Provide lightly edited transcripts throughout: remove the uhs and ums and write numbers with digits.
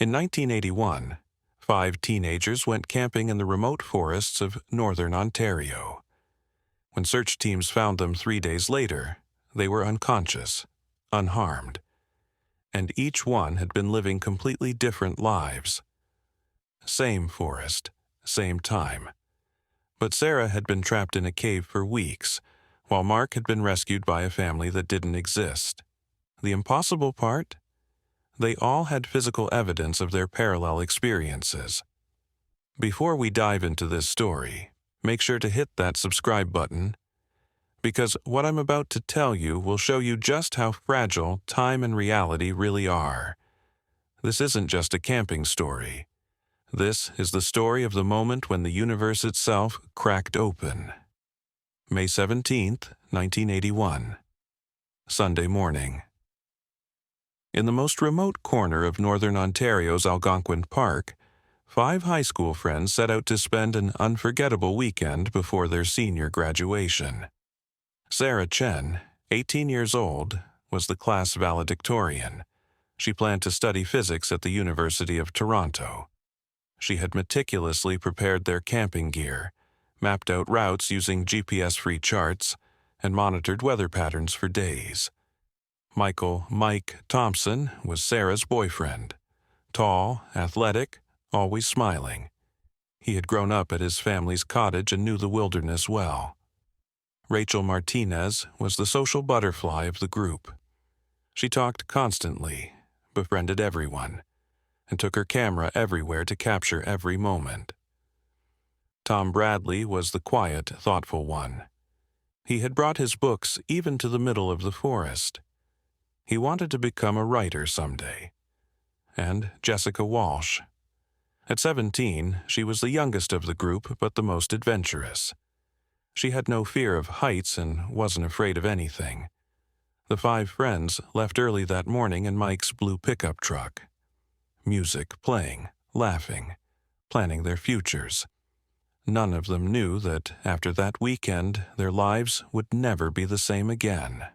In 1981, 5 teenagers went camping in the remote forests of northern Ontario. When search teams found them 3 days later, they were unconscious, unharmed, and each one had been living completely different lives. Same forest, same time. But Sarah had been trapped in a cave for weeks, while Mark had been rescued by a family that didn't exist. The impossible part? They all had physical evidence of their parallel experiences. Before we dive into this story, make sure to hit that subscribe button, because what I'm about to tell you will show you just how fragile time and reality really are. This isn't just a camping story. This is the story of the moment when the universe itself cracked open. May 17th, 1981. Sunday morning. In the most remote corner of northern Ontario's Algonquin Park, 5 high school friends set out to spend an unforgettable weekend before their senior graduation. Sarah Chen, 18 years old, was the class valedictorian. She planned to study physics at the University of Toronto. She had meticulously prepared their camping gear, mapped out routes using GPS-free charts, and monitored weather patterns for days. Michael "Mike" Thompson was Sarah's boyfriend. Tall, athletic, always smiling. He had grown up at his family's cottage and knew the wilderness well. Rachel Martinez was the social butterfly of the group. She talked constantly, befriended everyone, and took her camera everywhere to capture every moment. Tom Bradley was the quiet, thoughtful one. He had brought his books even to the middle of the forest. He wanted to become a writer someday. And Jessica Walsh. At 17, she was the youngest of the group but the most adventurous. She had no fear of heights and wasn't afraid of anything. The 5 friends left early that morning in Mike's blue pickup truck. Music playing, laughing, planning their futures. None of them knew that after that weekend, their lives would never be the same again.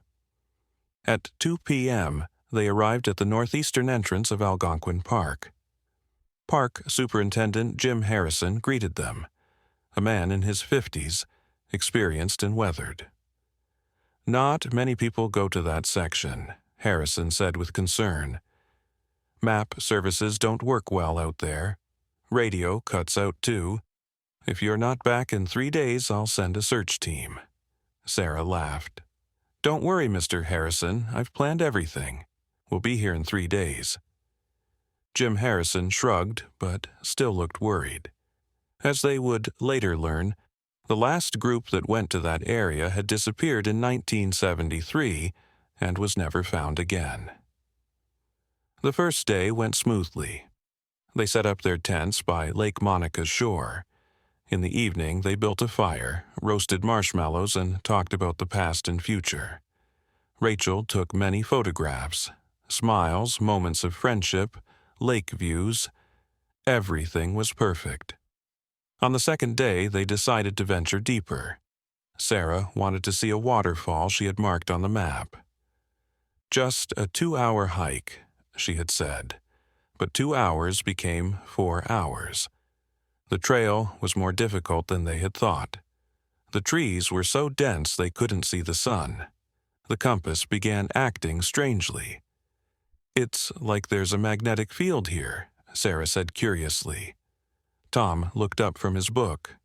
At 2 p.m., they arrived at the northeastern entrance of Algonquin Park. Park Superintendent Jim Harrison greeted them, a man in his 50s, experienced and weathered. "Not many people go to that section," Harrison said with concern. "Map services don't work well out there. Radio cuts out too. If you're not back in 3 days, I'll send a search team." Sarah laughed. "Don't worry, Mr. Harrison. I've planned everything. We'll be here in 3 days." Jim Harrison shrugged, but still looked worried. As they would later learn, the last group that went to that area had disappeared in 1973 and was never found again. The first day went smoothly. They set up their tents by Lake Monica's shore. In the evening, they built a fire, roasted marshmallows, and talked about the past and future. Rachel took many photographs, smiles, moments of friendship, lake views. Everything was perfect. On the second day, they decided to venture deeper. Sarah wanted to see a waterfall she had marked on the map. "Just a 2-hour hike," she had said, but 2 hours became 4 hours. The trail was more difficult than they had thought. The trees were so dense they couldn't see the sun. The compass began acting strangely. "It's like there's a magnetic field here," Sarah said curiously. Tom looked up from his book.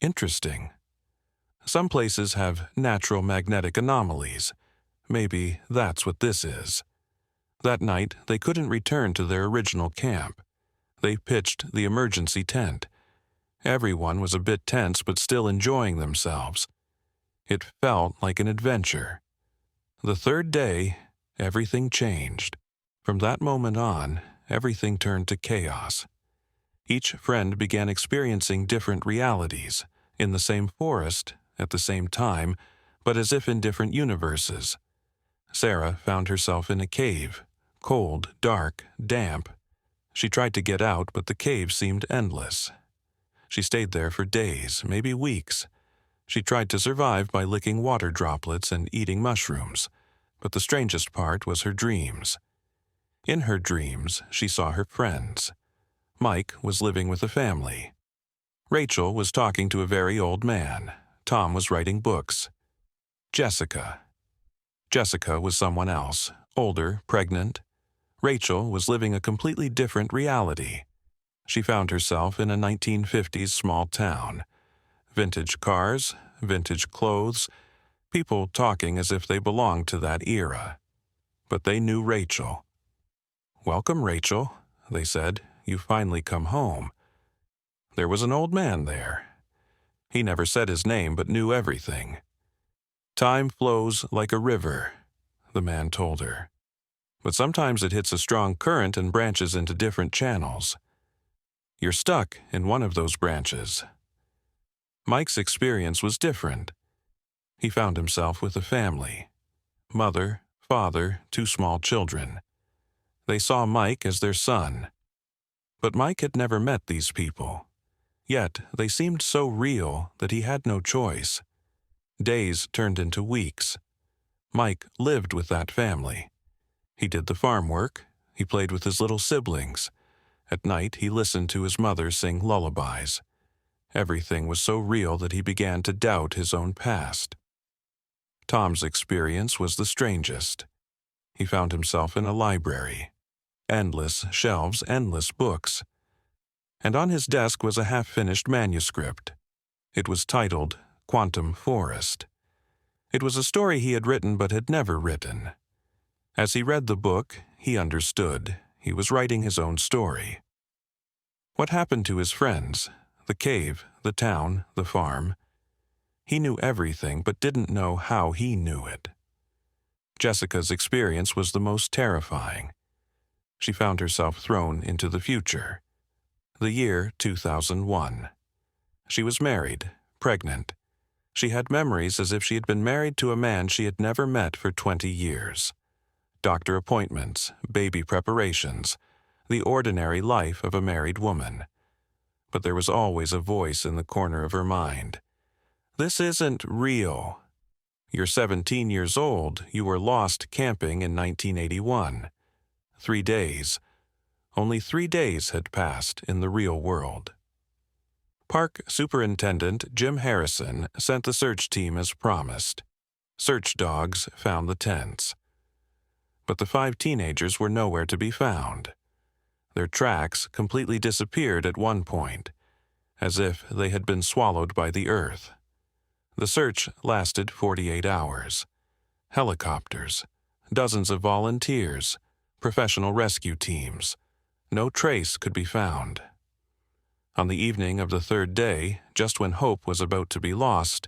"Interesting. Some places have natural magnetic anomalies. Maybe that's what this is." That night, they couldn't return to their original camp. They pitched the emergency tent. Everyone was a bit tense but still enjoying themselves. It felt like an adventure. The third day, everything changed. From that moment on, everything turned to chaos. Each friend began experiencing different realities, in the same forest, at the same time, but as if in different universes. Sarah found herself in a cave, cold, dark, damp. She tried to get out, but the cave seemed endless. She stayed there for days, maybe weeks. She tried to survive by licking water droplets and eating mushrooms, but the strangest part was her dreams. In her dreams, she saw her friends. Mike was living with a family. Rachel was talking to a very old man. Tom was writing books. Jessica. Jessica was someone else, older, pregnant. Rachel was living a completely different reality. She found herself in a 1950s small town. Vintage cars, vintage clothes, people talking as if they belonged to that era. But they knew Rachel. "Welcome, Rachel," they said. "You've finally come home." There was an old man there. He never said his name but knew everything. "Time flows like a river," the man told her. "But sometimes it hits a strong current and branches into different channels. You're stuck in one of those branches." Mike's experience was different. He found himself with a family. Mother, father, 2 small children. They saw Mike as their son. But Mike had never met these people. Yet they seemed so real that he had no choice. Days turned into weeks. Mike lived with that family. He did the farm work. He played with his little siblings. At night, he listened to his mother sing lullabies. Everything was so real that he began to doubt his own past. Tom's experience was the strangest. He found himself in a library. Endless shelves, endless books. And on his desk was a half-finished manuscript. It was titled Quantum Forest. It was a story he had written but had never written. As he read the book, he understood. He was writing his own story. What happened to his friends? The cave, the town, the farm. He knew everything but didn't know how he knew it. Jessica's experience was the most terrifying. She found herself thrown into the future. The year 2001. She was married, pregnant. She had memories as if she had been married to a man she had never met for 20 years. Doctor appointments, baby preparations, the ordinary life of a married woman. But there was always a voice in the corner of her mind. "This isn't real. You're 17 years old. You were lost camping in 1981. 3 days. Only 3 days had passed in the real world." Park Superintendent Jim Harrison sent the search team as promised. Search dogs found the tents. But the 5 teenagers were nowhere to be found. Their tracks completely disappeared at one point, as if they had been swallowed by the earth. The search lasted 48 hours. Helicopters, dozens of volunteers, professional rescue teams. No trace could be found. On the evening of the 3rd day, just when hope was about to be lost,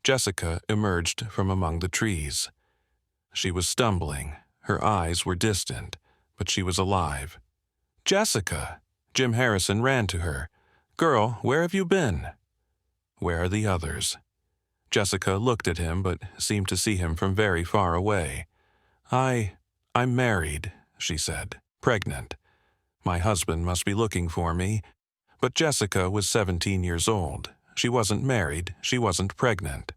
Jessica emerged from among the trees. She was stumbling. Her eyes were distant, but she was alive. "Jessica!" Jim Harrison ran to her. "Girl, where have you been?" "Where are the others?" Jessica looked at him but seemed to see him from very far away. I'm married," she said, "pregnant. My husband must be looking for me." But Jessica was 17 years old. She wasn't married. She wasn't pregnant.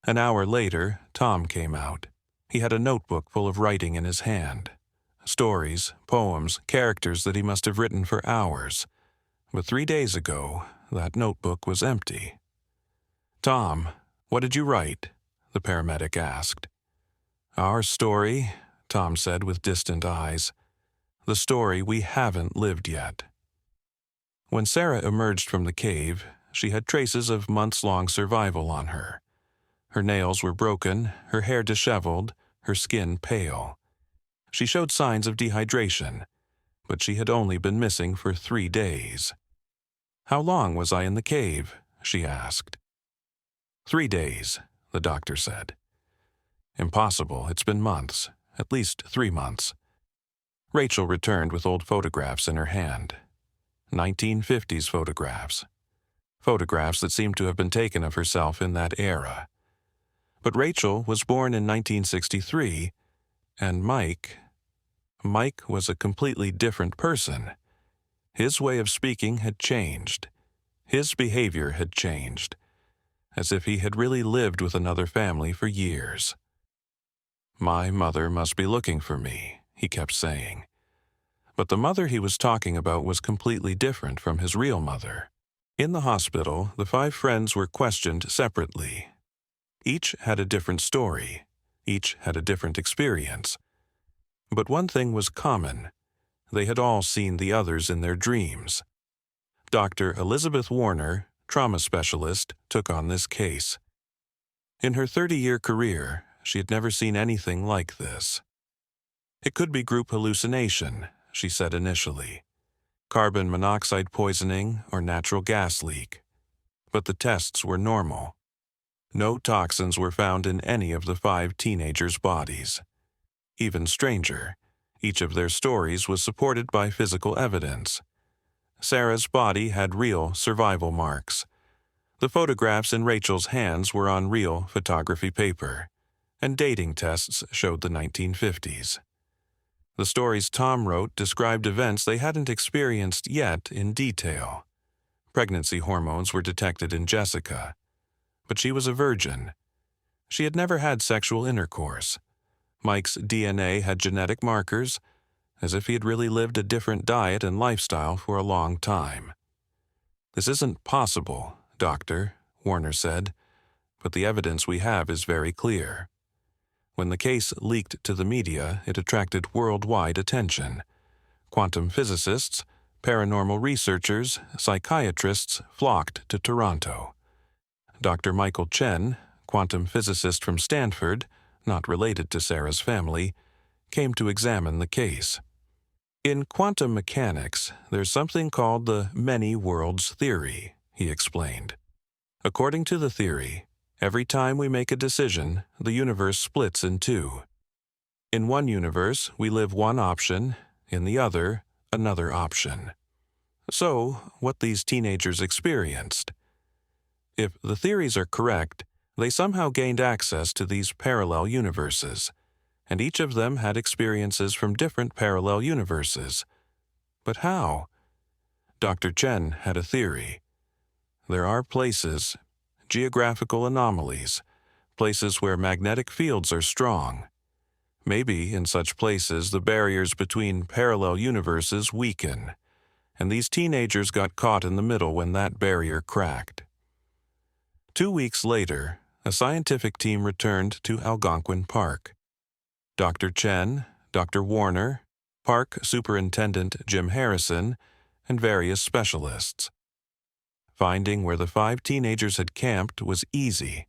An hour later, Tom came out. He had a notebook full of writing in his hand. Stories, poems, characters that he must have written for hours. But 3 days ago, that notebook was empty. "Tom, what did you write?" the paramedic asked. "Our story," Tom said with distant eyes. "The story we haven't lived yet." When Sarah emerged from the cave, she had traces of months-long survival on her. Her nails were broken, her hair disheveled, her skin pale. She showed signs of dehydration, but she had only been missing for 3 days. "How long was I in the cave?" she asked. 3 days, the doctor said. "Impossible, it's been months, at least 3 months." Rachel returned with old photographs in her hand. 1950s photographs. Photographs that seemed to have been taken of herself in that era. But Rachel was born in 1963, and Mike was a completely different person. His way of speaking had changed. His behavior had changed, as if he had really lived with another family for years. "My mother must be looking for me," he kept saying. But the mother he was talking about was completely different from his real mother. In the hospital, the 5 friends were questioned separately. Each had a different story. Each had a different experience. But one thing was common. They had all seen the others in their dreams. Dr. Elizabeth Warner, trauma specialist, took on this case. In her 30-year career, she had never seen anything like this. It could be group hallucination, she said initially, carbon monoxide poisoning or natural gas leak. But the tests were normal. No toxins were found in any of the 5 teenagers' bodies. Even stranger, each of their stories was supported by physical evidence. Sarah's body had real survival marks. The photographs in Rachel's hands were on real photography paper, and dating tests showed the 1950s. The stories Tom wrote described events they hadn't experienced yet in detail. Pregnancy hormones were detected in Jessica, but she was a virgin. She had never had sexual intercourse. Mike's DNA had genetic markers, as if he had really lived a different diet and lifestyle for a long time. "This isn't possible, Doctor," Warner said, "but the evidence we have is very clear." When the case leaked to the media, it attracted worldwide attention. Quantum physicists, paranormal researchers, psychiatrists flocked to Toronto. Dr. Michael Chen, quantum physicist from Stanford, not related to Sarah's family, came to examine the case. "In quantum mechanics, there's something called the many worlds theory," he explained. "According to the theory, every time we make a decision, the universe splits in 2. In one universe, we live one option, in the other, another option. So, what these teenagers experienced. If the theories are correct, they somehow gained access to these parallel universes, and each of them had experiences from different parallel universes. But how? Dr. Chen had a theory. There are places, geographical anomalies, places where magnetic fields are strong. Maybe in such places the barriers between parallel universes weaken, and these teenagers got caught in the middle when that barrier cracked." 2 weeks later, a scientific team returned to Algonquin Park. Dr. Chen, Dr. Warner, Park Superintendent Jim Harrison, and various specialists. Finding where the 5 teenagers had camped was easy,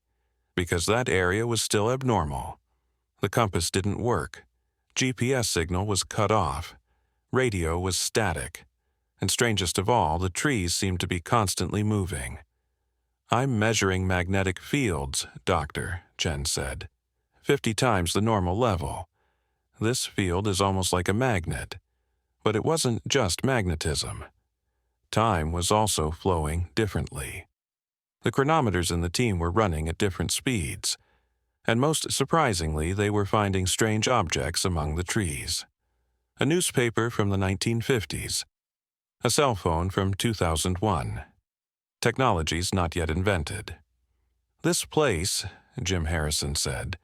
because that area was still abnormal. The compass didn't work, GPS signal was cut off, radio was static, and strangest of all, the trees seemed to be constantly moving. "I'm measuring magnetic fields, Doctor," Chen said. 50 times the normal level. This field is almost like a magnet. But it wasn't just magnetism. Time was also flowing differently. The chronometers in the team were running at different speeds, and most surprisingly, they were finding strange objects among the trees. A newspaper from the 1950s. A cell phone from 2001. Technologies not yet invented. "This place," Jim Harrison said,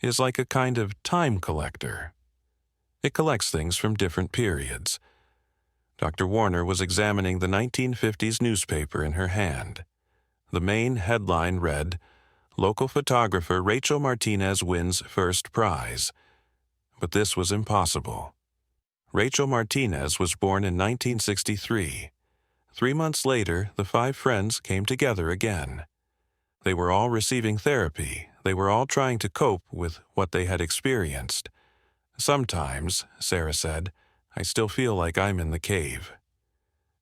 "is like a kind of time collector. It collects things from different periods." Dr. Warner was examining the 1950s newspaper in her hand. The main headline read, "Local photographer Rachel Martinez wins first prize." But this was impossible. Rachel Martinez was born in 1963. 3 months later, the 5 friends came together again. They were all receiving therapy. They were all trying to cope with what they had experienced. "Sometimes," Sarah said, "I still feel like I'm in the cave.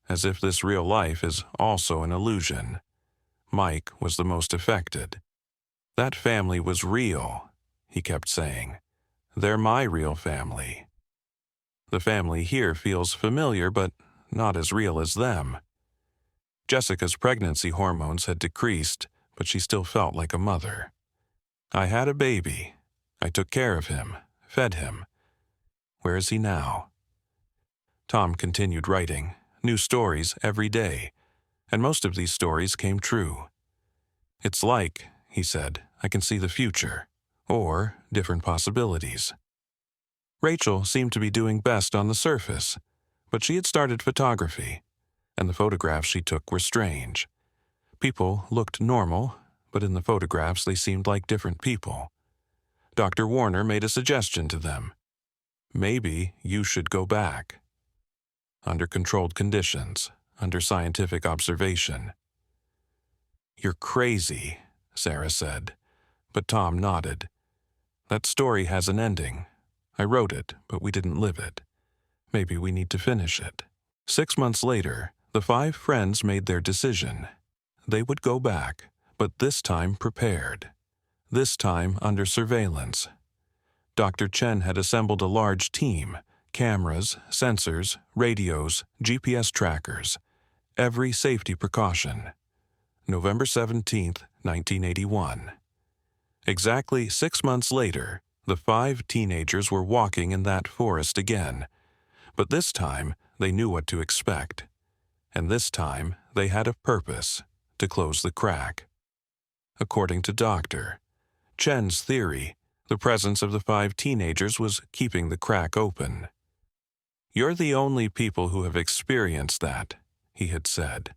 As if this real life is also an illusion." Mike was the most affected. "That family was real," he kept saying. "They're my real family. The family here feels familiar, but not as real as them." Jessica's pregnancy hormones had decreased, but she still felt like a mother. "I had a baby. I took care of him, fed him. Where is he now?" Tom continued writing, new stories every day, and most of these stories came true. "It's like," he said, "I can see the future, or different possibilities." Rachel seemed to be doing best on the surface, but she had started photography, and the photographs she took were strange. People looked normal, but in the photographs they seemed like different people. Dr. Warner made a suggestion to them. Maybe you should go back. Under controlled conditions, under scientific observation. You're crazy, Sarah said, but Tom nodded. That story has an ending. I wrote it, but we didn't live it. Maybe we need to finish it. 6 months later, the 5 friends made their decision. They would go back, but this time prepared. This time under surveillance. Dr. Chen had assembled a large team, cameras, sensors, radios, GPS trackers, every safety precaution. November 17, 1981. Exactly 6 months later, the 5 teenagers were walking in that forest again, but this time they knew what to expect. And this time they had a purpose, to close the crack. According to Dr. Chen's theory, the presence of the 5 teenagers was keeping the crack open. You're the only people who have experienced that, he had said.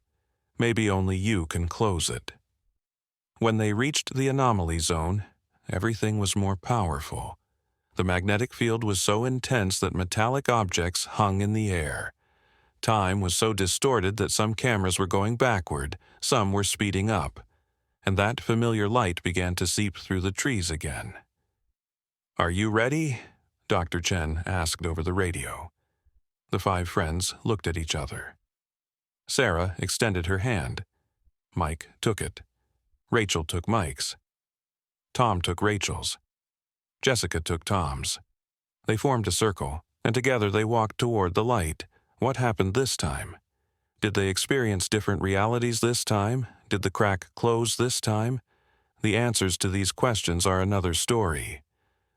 Maybe only you can close it. When they reached the anomaly zone, everything was more powerful. The magnetic field was so intense that metallic objects hung in the air. Time was so distorted that some cameras were going backward, some were speeding up, and that familiar light began to seep through the trees again. Are you ready? Dr. Chen asked over the radio. The 5 friends looked at each other. Sarah extended her hand. Mike took it. Rachel took Mike's. Tom took Rachel's. Jessica took Tom's. They formed a circle, and together they walked toward the light. What happened this time? Did they experience different realities this time? Did the crack close this time? The answers to these questions are another story.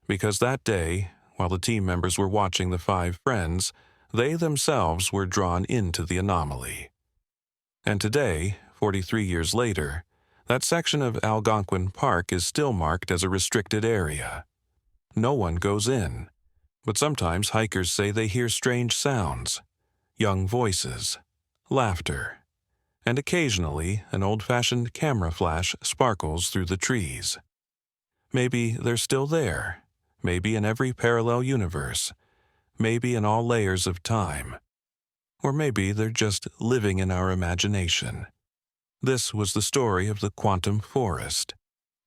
Because that day, while the team members were watching the 5 friends, they themselves were drawn into the anomaly. And today, 43 years later, that section of Algonquin Park is still marked as a restricted area. No one goes in, but sometimes hikers say they hear strange sounds, young voices, laughter, and occasionally an old-fashioned camera flash sparkles through the trees. Maybe they're still there, maybe in every parallel universe, maybe in all layers of time, or maybe they're just living in our imagination. This was the story of the quantum forest,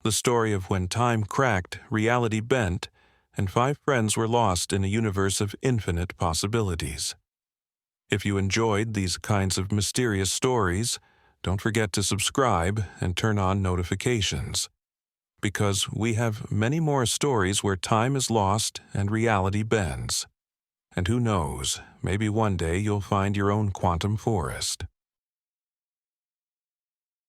the story of when time cracked, reality bent, and 5 friends were lost in a universe of infinite possibilities. If you enjoyed these kinds of mysterious stories, don't forget to subscribe and turn on notifications, because we have many more stories where time is lost and reality bends. And who knows, maybe one day you'll find your own quantum forest.